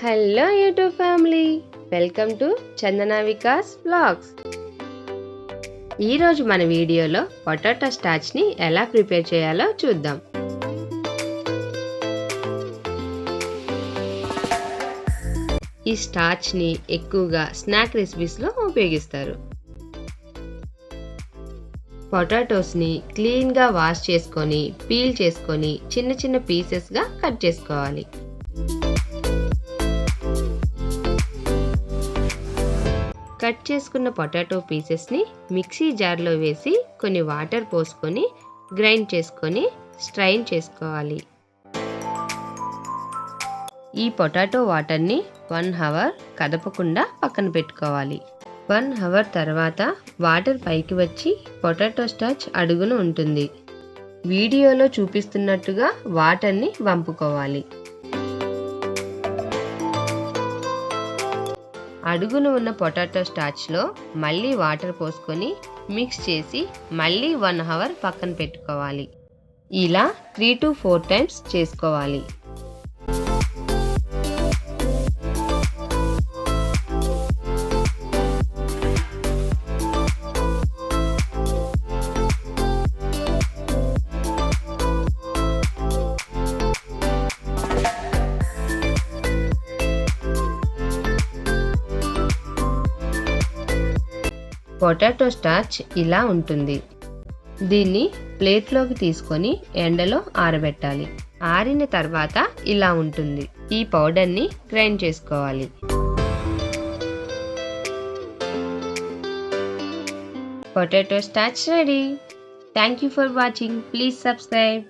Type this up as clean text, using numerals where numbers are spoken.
Hello YouTube family, welcome to Chandana Vikas vlogs. ఈరోజు మన వీడియోలో పొటాటో స్టార్చ్ని ఎలా ప్రిపేర్ చేయాలో చూద్దాం. ఈ స్టార్చ్ని ఎక్కువగా స్నాక్ రెసిపీస్లో ఉపయోగిస్తారు. పొటాటోస్ని క్లీన్గా వాష్ చేసుకొని పీల్ చేసుకొని చిన్న చిన్న పీసెస్గా కట్ చేసుకోవాలి. కట్ చేసుకున్న పొటాటో పీసెస్ని మిక్సీ జార్లో వేసి కొన్ని వాటర్ పోసుకొని గ్రైండ్ చేసుకొని స్ట్రైన్ చేసుకోవాలి. ఈ పొటాటో వాటర్ని 1 అవర్ కదపకుండా పక్కన పెట్టుకోవాలి. 1 అవర్ తర్వాత వాటర్ పైకి వచ్చి పొటాటో స్టార్చ్ అడుగున ఉంటుంది. వీడియోలో చూపిస్తున్నట్టుగా వాటర్ని వంపుకోవాలి. అడుగున ఉన్న పొటాటో స్టార్చ్లో మళ్ళీ వాటర్ పోసుకొని మిక్స్ చేసి మళ్ళీ 1 అవర్ పక్కన పెట్టుకోవాలి. ఇలా 3 to 4 టైమ్స్ చేసుకోవాలి. పొటాటో స్టార్చ్ ఇలా ఉంటుంది. దీన్ని ప్లేట్లోకి తీసుకొని ఎండలో ఆరబెట్టాలి. ఆరిన తర్వాత ఇలా ఉంటుంది. ఈ పౌడర్ని గ్రైండ్ చేసుకోవాలి. Potato starch ready. Thank you for watching. Please subscribe.